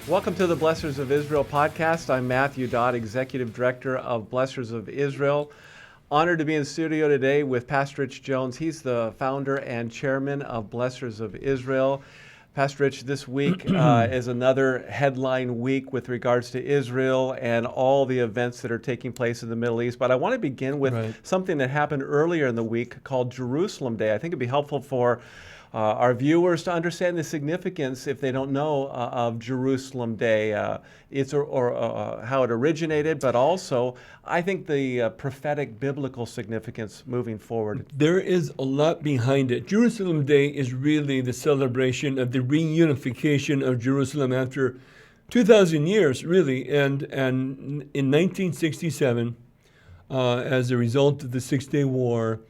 Welcome to the Blessors of Israel podcast. I'm Matthew Dodd, Executive Director of Blessors of Israel. Honored to be in studio today with Pastor Rich Jones. He's the founder and chairman of Blessors of Israel. Pastor Rich, this week is another headline week with regards to Israel and all the events that are taking place in the Middle East. But I want to begin with something that happened earlier in the week called Jerusalem Day. I think it'd be helpful for our viewers to understand the significance, if they don't know, of Jerusalem Day, how it originated, but also, I think, the prophetic biblical significance moving forward. There is a lot behind it. Jerusalem Day is really the celebration of the reunification of Jerusalem after 2,000 years, really. And in 1967, as a result of the Six-Day War,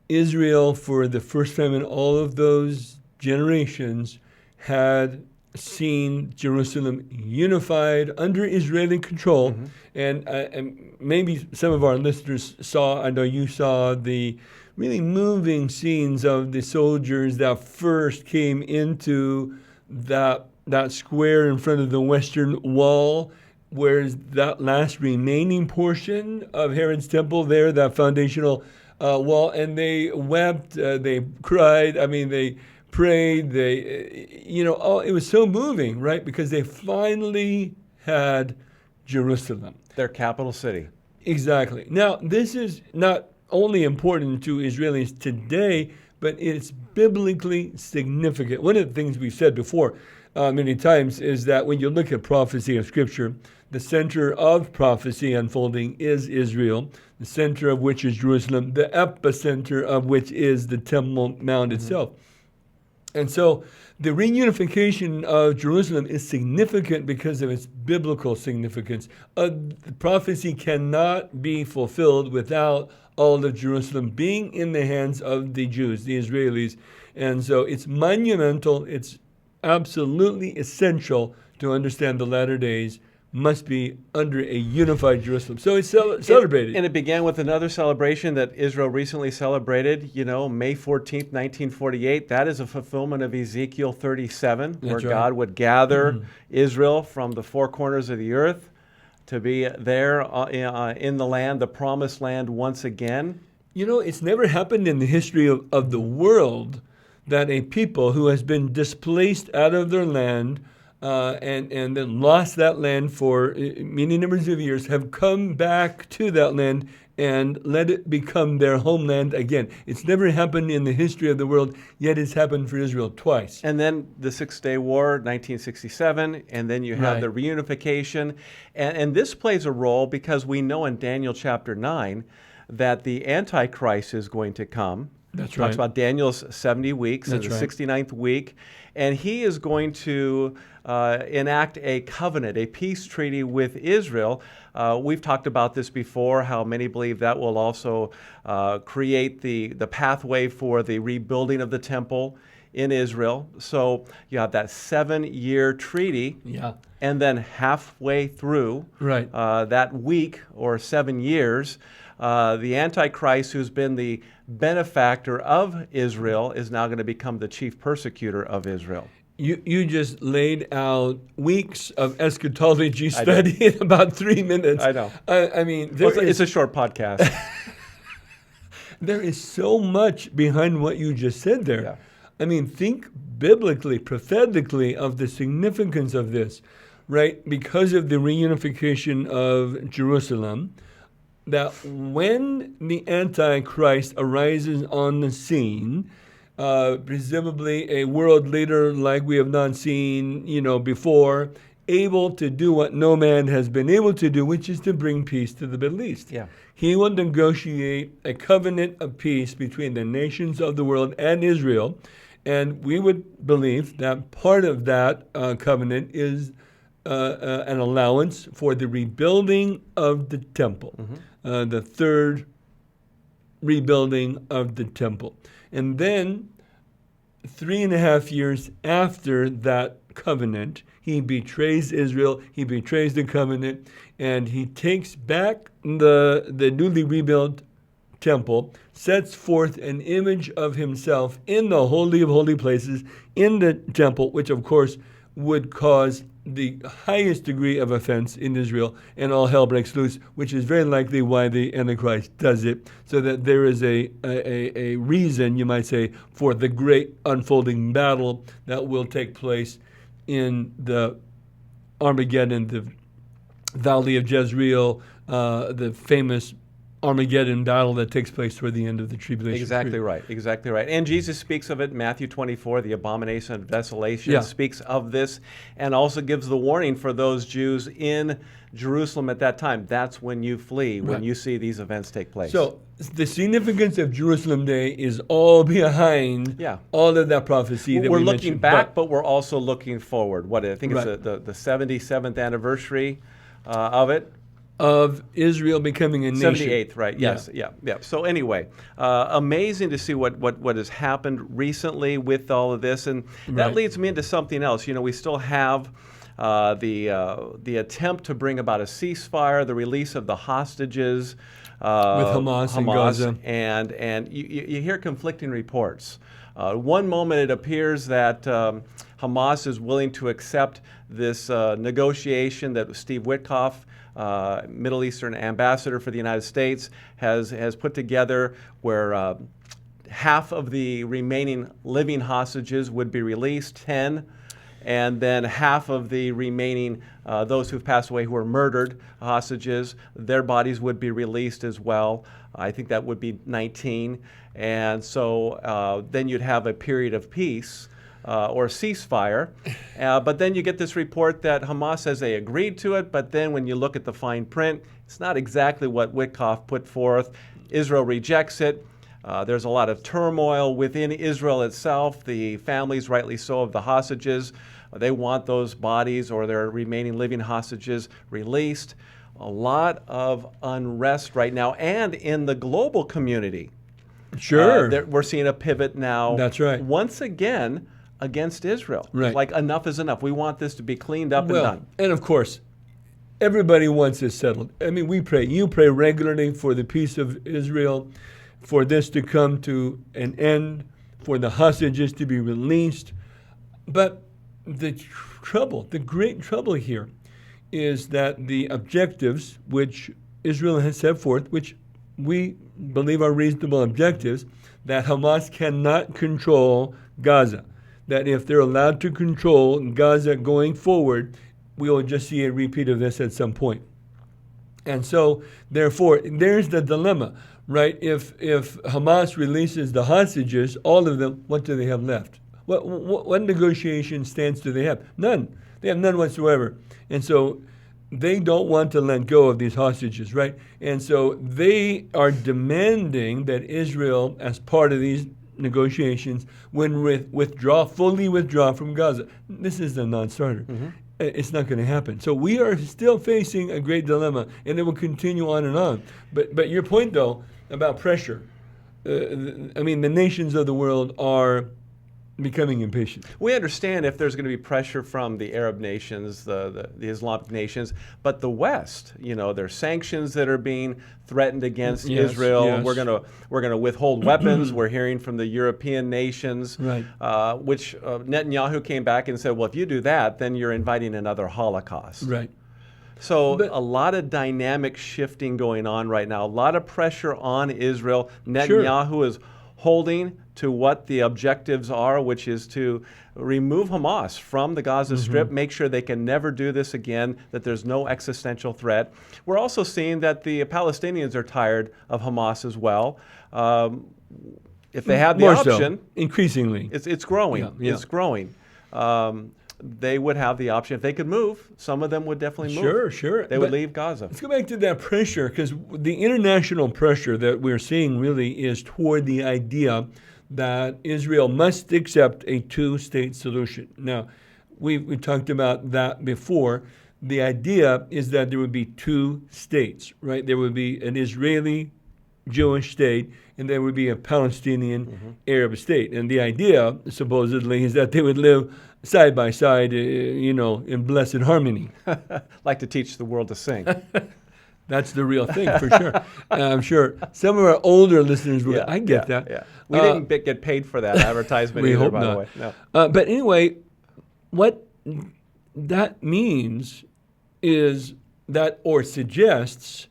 Israel, for the first time in all of those generations, had seen Jerusalem unified under Israeli control. And maybe some of our listeners saw, I know you saw, the really moving scenes of the soldiers that first came into that square in front of the Western Wall, where's that last remaining portion of Herod's temple there, that foundational wall, and they wept, they cried, they prayed, it was so moving, right? Because they finally had Jerusalem. Their capital city. Exactly. Now, this is not only important to Israelis today, but it's biblically significant. One of the things we've said before many times is that when you look at prophecy of Scripture, the center of prophecy unfolding is Israel, the center of which is Jerusalem, the epicenter of which is the Temple Mount itself. And so the reunification of Jerusalem is significant because of its biblical significance. The prophecy cannot be fulfilled without all of Jerusalem being in the hands of the Jews, the Israelis. And so it's monumental, it's absolutely essential to understand the latter days must be under a unified Jerusalem. So it's celebrated. And it began with another celebration that Israel recently celebrated, May 14th, 1948. That is a fulfillment of Ezekiel 37, where God would gather Israel from the four corners of the earth to be there in the land, the promised land once again. It's never happened in the history of the world that a people who has been displaced out of their land and then lost that land for many numbers of years, have come back to that land and let it become their homeland again. It's never happened in the history of the world, yet it's happened for Israel twice. And then the Six-Day War, 1967, and then you have the reunification. And this plays a role because we know in Daniel chapter 9 that the Antichrist is going to come. That's Talks about Daniel's 70 weeks and the 69th week. And he is going to enact a covenant, a peace treaty with Israel. We've talked about this before, how many believe that will also create the pathway for the rebuilding of the temple in Israel. So you have that 7-year treaty. And then halfway through that week or 7 years, the Antichrist, who's been the benefactor of Israel, is now going to become the chief persecutor of Israel. You just laid out weeks of eschatology study in about 3 minutes. I know. It's a short podcast. There is so much behind what you just said there. Think biblically, prophetically of the significance of this, right? Because of the reunification of Jerusalem, that when the Antichrist arises on the scene, presumably a world leader like we have not seen, before, able to do what no man has been able to do, which is to bring peace to the Middle East. He will negotiate a covenant of peace between the nations of the world and Israel, and we would believe that part of that covenant is an allowance for the rebuilding of the temple, the third rebuilding of the temple. And then 3.5 years after that covenant, he betrays Israel, he betrays the covenant, and he takes back the newly rebuilt temple, sets forth an image of himself in the Holy of Holy Places in the temple, which of course would cause the highest degree of offense in Israel, and all hell breaks loose, which is very likely why the Antichrist does it, so that there is a reason, you might say, for the great unfolding battle that will take place in the Armageddon, the Valley of Jezreel, the famous Armageddon battle that takes place toward the end of the tribulation. Exactly right. Exactly right. And Jesus speaks of it in Matthew 24, the abomination of desolation, speaks of this, and also gives the warning for those Jews in Jerusalem at that time. That's when you flee, when you see these events take place. So the significance of Jerusalem Day is all behind all of that prophecy that we're we looking mentioned. back, but we're also looking forward. What I think it's the 77th anniversary of it. Of Israel becoming a nation. 78th, right? Yes, yeah. So anyway, amazing to see what has happened recently with all of this, and that leads me into something else. You know, we still have the attempt to bring about a ceasefire, the release of the hostages with Hamas and Gaza, and you hear conflicting reports. One moment it appears that Hamas is willing to accept this negotiation that Steve Witkoff, Middle Eastern ambassador for the United States, has put together, where half of the remaining living hostages would be released, 10, and then half of the remaining, those who've passed away who were murdered hostages, their bodies would be released as well. I think that would be 19. And so then you'd have a period of peace or ceasefire. But then you get this report that Hamas says they agreed to it, but then when you look at the fine print, it's not exactly what Witkoff put forth. Israel rejects it. There's a lot of turmoil within Israel itself. The families, rightly so, of the hostages, they want those bodies or their remaining living hostages released. A lot of unrest right now, and in the global community. Sure. We're seeing a pivot now. That's right. Once again, against Israel. Right. Like, enough is enough. We want this to be cleaned up and done. And of course, everybody wants this settled. I mean, we pray. You pray regularly for the peace of Israel, for this to come to an end, for the hostages to be released. But the great trouble here is that the objectives which Israel has set forth, which we believe are reasonable objectives, that Hamas cannot control Gaza, that if they're allowed to control Gaza going forward, we will just see a repeat of this at some point. And so, therefore, there's the dilemma, right? If Hamas releases the hostages, all of them, what do they have left? What negotiation stance do they have? None. They have none whatsoever. And so they don't want to let go of these hostages, right? And so they are demanding that Israel, as part of these negotiations, fully withdraw from Gaza. This is a non-starter. Mm-hmm. It's not going to happen. So we are still facing a great dilemma, and it will continue on and on. But your point, though, about pressure, I mean, the nations of the world are becoming impatient. We understand if there's going to be pressure from the Arab nations, the Islamic nations, but the West, there's sanctions that are being threatened against Israel. Yes. We're going to withhold weapons. We're hearing from the European nations, right. Which Netanyahu came back and said, well, if you do that, then you're inviting another Holocaust. Right. So a lot of dynamic shifting going on right now, a lot of pressure on Israel. Netanyahu is holding to what the objectives are, which is to remove Hamas from the Gaza Strip, make sure they can never do this again, that there's no existential threat. We're also seeing that the Palestinians are tired of Hamas as well. If they have the option, increasingly, it's growing. Yeah. It's growing. They would have the option. If they could move, some of them would definitely move. Sure. They would leave Gaza. Let's go back to that pressure, because the international pressure that we're seeing really is toward the idea that Israel must accept a two-state solution. Now, we talked about that before. The idea is that there would be two states, right? There would be an Israeli Jewish state, and there would be a Palestinian Arab state. And the idea, supposedly, is that they would live side by side, in blessed harmony. Like to teach the world to sing. That's the real thing, for sure. I'm sure some of our older listeners will. I get that. Yeah. We didn't get paid for that advertisement either, by the way. No. But anyway, what that means is that, or suggests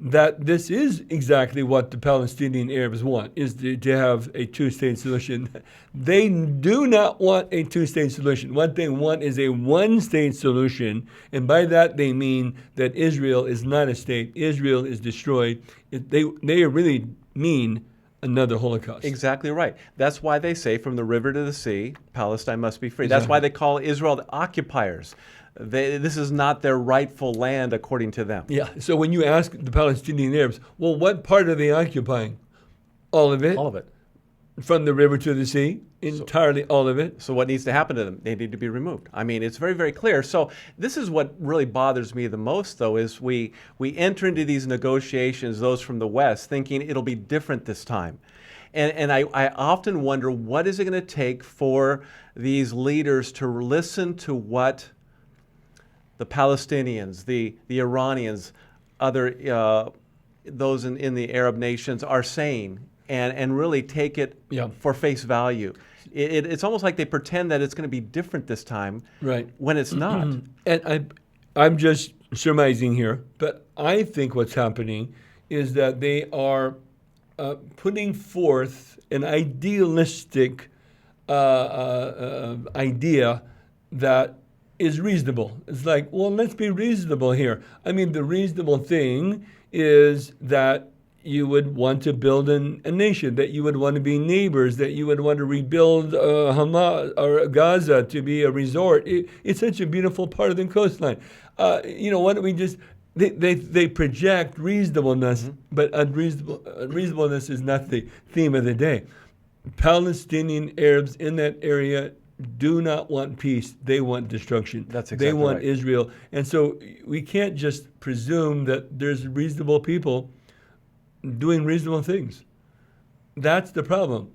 that this is exactly what the Palestinian Arabs want, is to have a two-state solution. They do not want a two-state solution. What they want is a one-state solution, and by that they mean that Israel is not a state. Israel is destroyed. They really mean another Holocaust. Exactly right. That's why they say from the river to the sea, Palestine must be free. Exactly. That's why they call Israel the occupiers. This is not their rightful land according to them. Yeah. So when you ask the Palestinian Arabs, well, what part are they occupying? All of it? All of it. From the river to the sea? Entirely all of it? So what needs to happen to them? They need to be removed. I mean, it's very, very clear. So this is what really bothers me the most, though, is we enter into these negotiations, those from the West, thinking it'll be different this time. And I often wonder, what is it going to take for these leaders to listen to what the Palestinians, the Iranians, other those in the Arab nations are saying, and really take it for face value. It's almost like they pretend that it's going to be different this time, right? When it's not. And I'm just surmising here, but I think what's happening is that they are putting forth an idealistic idea that is reasonable. It's like, well, let's be reasonable here. I mean, the reasonable thing is that you would want to build a nation, that you would want to be neighbors, that you would want to rebuild Hamas or Gaza to be a resort. It's such a beautiful part of the coastline. Why don't we just... They project reasonableness, but unreasonableness is not the theme of the day. Palestinian Arabs in that area do not want peace. They want destruction. That's exactly They want right. Israel. And so we can't just presume that there's reasonable people doing reasonable things. That's the problem.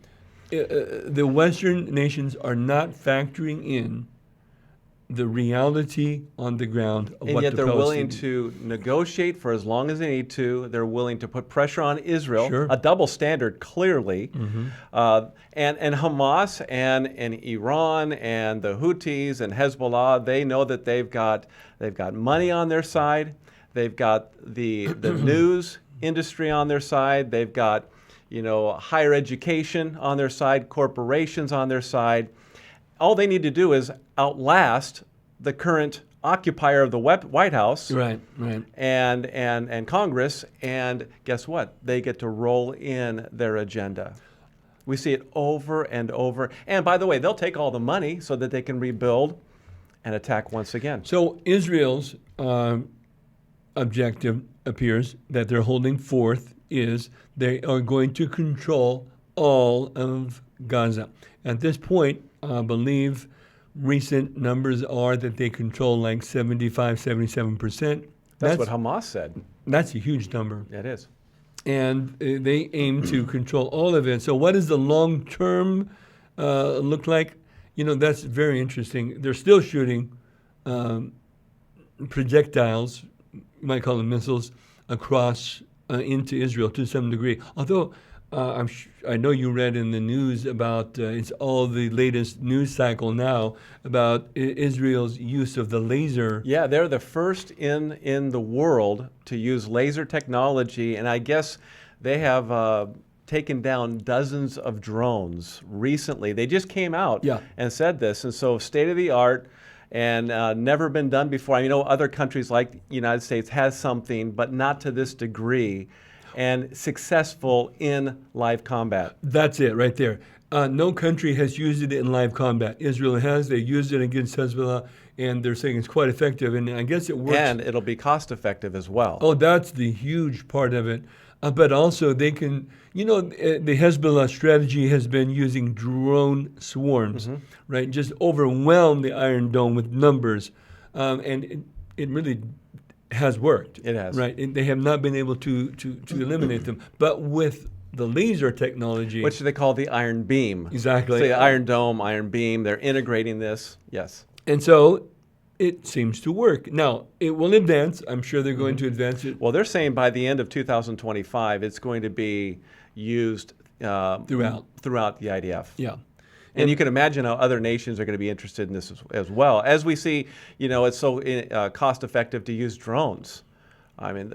The Western nations are not factoring in the reality on the ground of And what yet the they're willing Palestinians... to negotiate for as long as they need to. They're willing to put pressure on Israel, Sure. a double standard, clearly. And Hamas and Iran and the Houthis and Hezbollah, they know that they've got money on their side. They've got the news industry on their side. They've got higher education on their side, corporations on their side. All they need to do is outlast the current occupier of the White House, right, and Congress, and guess what? They get to roll in their agenda. We see it over and over. And by the way, they'll take all the money so that they can rebuild and attack once again. So Israel's objective appears that they're holding forth is they are going to control all of Gaza. At this point, I believe recent numbers are that they control like 75, 77%. That's what Hamas said. That's a huge number. It is. And they aim to control all of it. So what does the long term look like? That's very interesting. They're still shooting projectiles, you might call them missiles, across into Israel to some degree. Although I know you read in the news about, it's all the latest news cycle now, about Israel's use of the laser. Yeah, they're the first in the world to use laser technology, and I guess they have taken down dozens of drones recently. They just came out and said this, and so state of the art and never been done before. I know other countries like the United States has something, but not to this degree, and successful in live combat. That's it right there. No country has used it in live combat. Israel has. They used it against Hezbollah, and they're saying it's quite effective, and I guess it works. And it'll be cost effective as well. Oh, that's the huge part of it. But also they can, the Hezbollah strategy has been using drone swarms, right? Just overwhelm the Iron Dome with numbers. And it really has worked. It has. Right? And they have not been able to eliminate them. But with the laser technology... Which they call the Iron Beam. Exactly. So the Iron Dome, Iron Beam, they're integrating this, yes. And so it seems to work. Now, it will advance. I'm sure they're going to advance it. Well, they're saying by the end of 2025, it's going to be used throughout the IDF. Yeah. And you can imagine how other nations are going to be interested in this as well. As we see, it's so cost effective to use drones. I mean,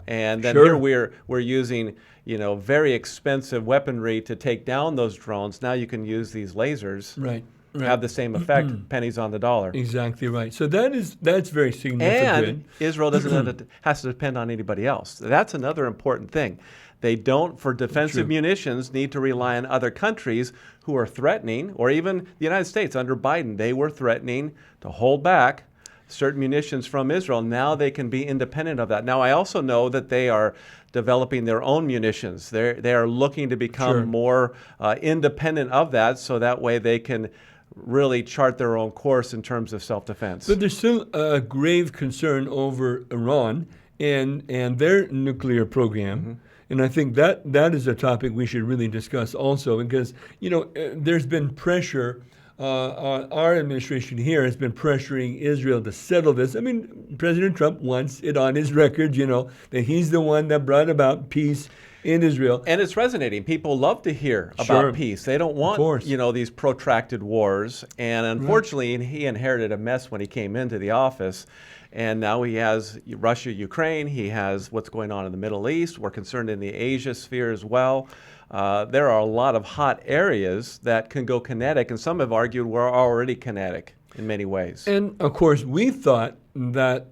and then here we're using, very expensive weaponry to take down those drones. Now you can use these lasers. Right. Have the same effect, pennies on the dollar. Exactly right. So that's very significant. And Israel has to depend on anybody else. That's another important thing. They don't, for defensive munitions, need to rely on other countries who are threatening, or even the United States under Biden. They were threatening to hold back certain munitions from Israel. Now they can be independent of that. Now, I also know that they are developing their own munitions. They are looking to become more independent of that, so that way they can really chart their own course in terms of self-defense. But there's still a grave concern over Iran and their nuclear program. And I think that is a topic we should really discuss also, because, there's been pressure. Our administration here has been pressuring Israel to settle this. I mean, President Trump wants it on his record, that he's the one that brought about peace in Israel. And it's resonating. People love to hear about peace. They don't want, these protracted wars. And unfortunately, he inherited a mess when he came into the office. And now he has Russia, Ukraine. He has what's going on in the Middle East. We're concerned in the Asia sphere as well. There are a lot of hot areas that can go kinetic, and some have argued we're already kinetic in many ways. And, of course, we thought that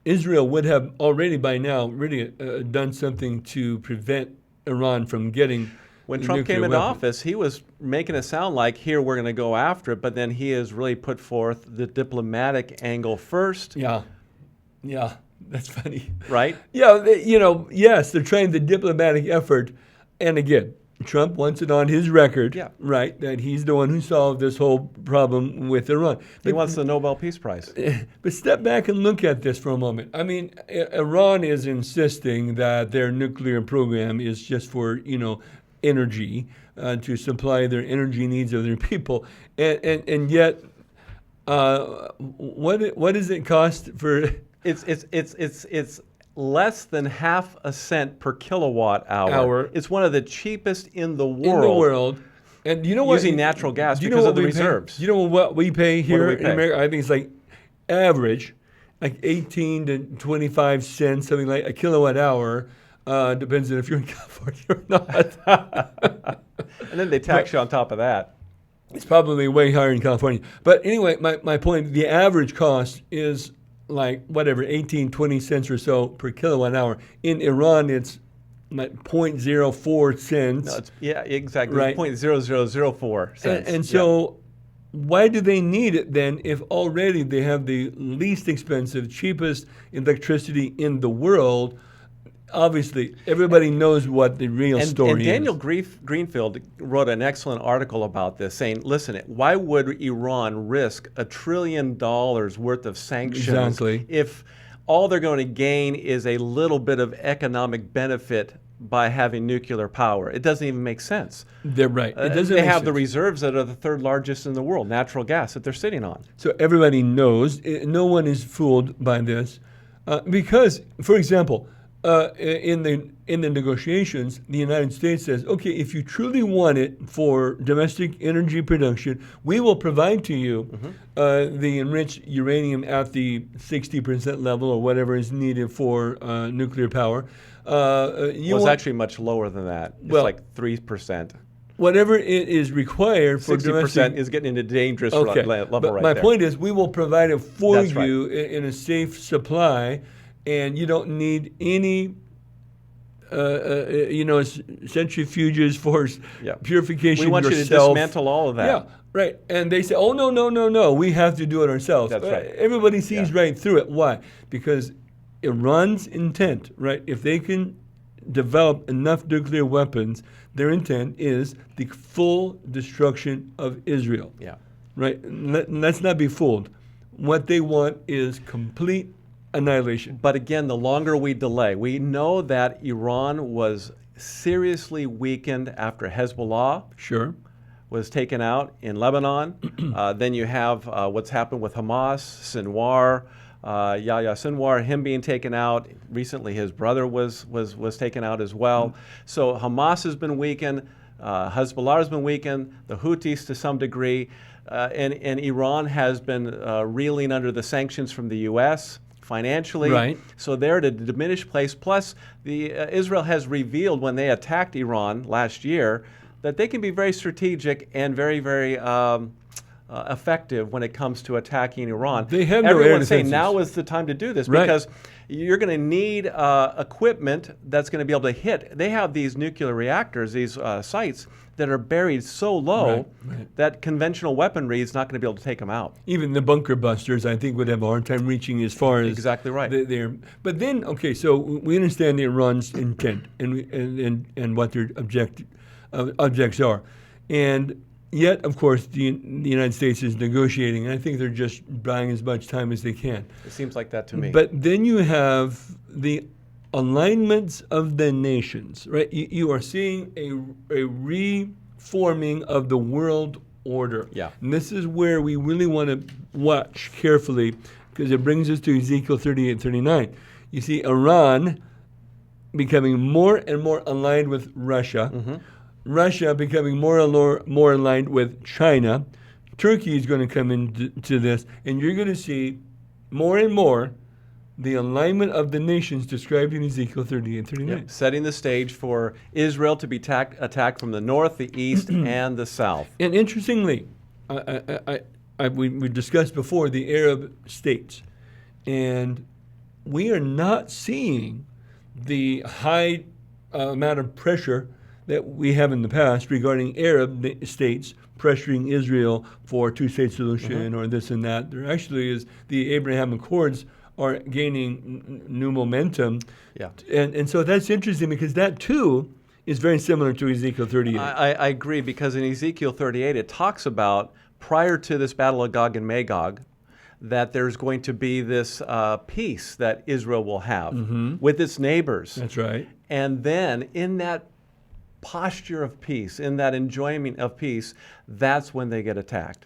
Israel would have already by now really done something to prevent Iran from getting When Trump came into office, he was making it sound like, here, we're going to go after it, but then he has really put forth the diplomatic angle first. Yeah, that's funny. Right? Yeah, yes, they're trying the diplomatic effort. And again, Trump wants it on his record, right, that he's the one who solved this whole problem with Iran. He wants the Nobel Peace Prize. But step back and look at this for a moment. I mean, Iran is insisting that their nuclear program is just for, energy, to supply their energy needs of their people. And yet, what does it cost for... It's less than half a cent per kilowatt hour. It's one of the cheapest in the world. And you know what? Using natural gas because of the reserves. You know what we pay here in America? I think it's like average, like 18 to 25 cents, something like a kilowatt hour. Depends on if you're in California or not. And then they tax you on top of that. It's probably way higher in California. But anyway, my point, the average cost is like 18, 20 cents or so per kilowatt hour. In Iran, it's like 0.04 cents. No, exactly. Right. 0.0004 cents. And so why do they need it then if already they have the least expensive, cheapest electricity in the world? Obviously, everybody knows what the real story is. And Daniel Greenfield wrote an excellent article about this, saying, listen, why would Iran risk $1 trillion worth of sanctions if all they're going to gain is a little bit of economic benefit by having nuclear power? It doesn't even make sense. They're right. It doesn't they make have sense. The reserves that are the third largest in the world, natural gas that they're sitting on. So everybody knows. No one is fooled by this. Because, for example, in the negotiations, the United States says, okay, if you truly want it for domestic energy production, we will provide to you the enriched uranium at the 60% level or whatever is needed for nuclear power. It's actually much lower than that. It's like 3%. Whatever it is required for 60% domestic... is getting into dangerous level but right my there. point is, we will provide it for you in a safe supply. And you don't need any, centrifuges for purification. We want yourself. You to dismantle all of that. Yeah, right. And they say, oh, no, we have to do it ourselves. That's right. Everybody sees right through it. Why? Because Iran's intent, right, if they can develop enough nuclear weapons, their intent is the full destruction of Israel. Yeah. Right? Let's not be fooled. What they want is complete annihilation. But again, the longer we delay, we know that Iran was seriously weakened after Hezbollah was taken out in Lebanon. Then you have what's happened with Hamas, Sinwar, Yahya Sinwar, him being taken out. Recently, his brother was taken out as well. So Hamas has been weakened. Hezbollah's been weakened, the Houthis to some degree, and Iran has been reeling under the sanctions from the U.S. financially. Right. So they're at a diminished place. Plus, Israel has revealed when they attacked Iran last year that they can be very strategic and very, very effective when it comes to attacking Iran. They have no air Everyone's saying defenses. now is the time to do this Right. because you're going to need equipment that's going to be able to hit. They have these nuclear reactors, these sites that are buried so low that conventional weaponry is not going to be able to take them out. Even the bunker busters, I think, would have a hard time reaching as far as Exactly right. But then, okay, so we understand Iran's intent and what their objects are, and yet, of course, the United States is negotiating, and I think they're just buying as much time as they can. It seems like that to me. But then you have the alignments of the nations, right? You are seeing a reforming of the world order. Yeah. And this is where we really want to watch carefully, because it brings us to Ezekiel 38, 39. You see Iran becoming more and more aligned with Russia. Mm-hmm. Russia becoming more and more aligned with China. Turkey is going to come into this, and you're going to see more and more the alignment of the nations described in Ezekiel 38 and 39. Yep. Setting the stage for Israel to be attacked from the north, the east, and the south. And interestingly, we discussed before the Arab states, and we are not seeing the high amount of pressure that we have in the past regarding Arab states pressuring Israel for two-state solution or this and that. There actually is the Abraham Accords are gaining new momentum. Yeah. And so that's interesting because that too is very similar to Ezekiel 38. I agree, because in Ezekiel 38 it talks about, prior to this battle of Gog and Magog, that there's going to be this peace that Israel will have with its neighbors. That's right. And then in that posture of peace, in that enjoyment of peace, that's when they get attacked.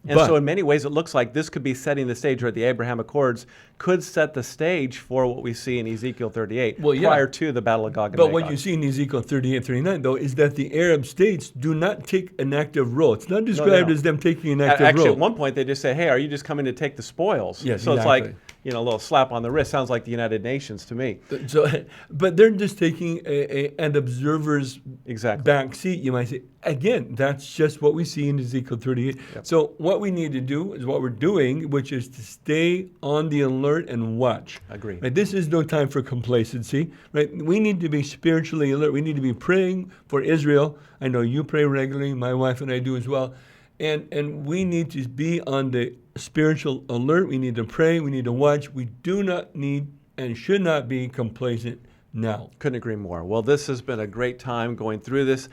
And so in many ways, it looks like this could be setting the stage, or the Abraham Accords could set the stage for what we see in Ezekiel 38 prior to the Battle of Gog and Magog. But what you see in Ezekiel 38, 39, though, is that the Arab states do not take an active role. It's not described as them taking an active role. Actually, at one point, they just say, hey, are you just coming to take the spoils? Yes, so exactly. It's like, a little slap on the wrist. Sounds like the United Nations to me. So, but they're just taking an observer's back seat, you might say. Again, that's just what we see in Ezekiel 38. Yep. So what we need to do is what we're doing, which is to stay on the alert and watch. Agree. Right? This is no time for complacency. Right? We need to be spiritually alert. We need to be praying for Israel. I know you pray regularly. My wife and I do as well. And we need to be on the spiritual alert. We need to pray. We need to watch. We do not need and should not be complacent now. Couldn't agree more. Well, this has been a great time going through this.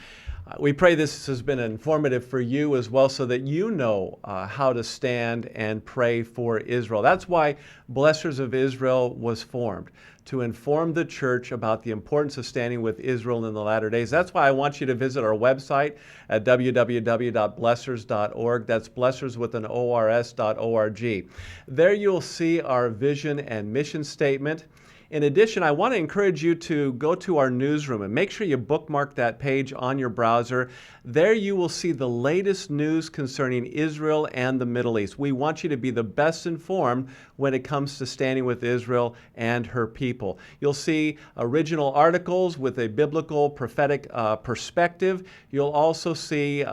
We pray this has been informative for you as well, so that you know how to stand and pray for Israel. That's why Blessors of Israel was formed, to inform the church about the importance of standing with Israel in the latter days. That's why I want you to visit our website at www.blessors.org. That's blessors with an ORS.org. There you'll see our vision and mission statement. In addition, I want to encourage you to go to our newsroom and make sure you bookmark that page on your browser. There you will see the latest news concerning Israel and the Middle East. We want you to be the best informed when it comes to standing with Israel and her people. You'll see original articles with a biblical, prophetic perspective. You'll also see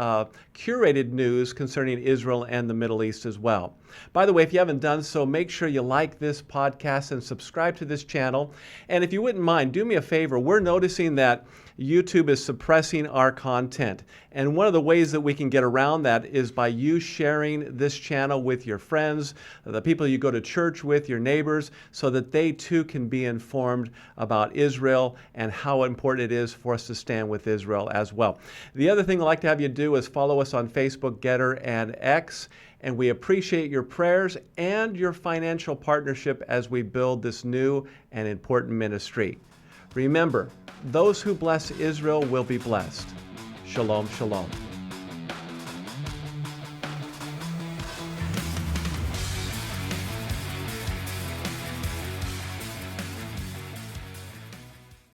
curated news concerning Israel and the Middle East as well. By the way, if you haven't done so, make sure you like this podcast and subscribe to this channel. And if you wouldn't mind, do me a favor. We're noticing that YouTube is suppressing our content. And one of the ways that we can get around that is by you sharing this channel with your friends, the people you go to church with, your neighbors, so that they too can be informed about Israel and how important it is for us to stand with Israel as well. The other thing I'd like to have you do is follow us on Facebook, Getter, and X. And we appreciate your prayers and your financial partnership as we build this new and important ministry. Remember, those who bless Israel will be blessed. Shalom, shalom.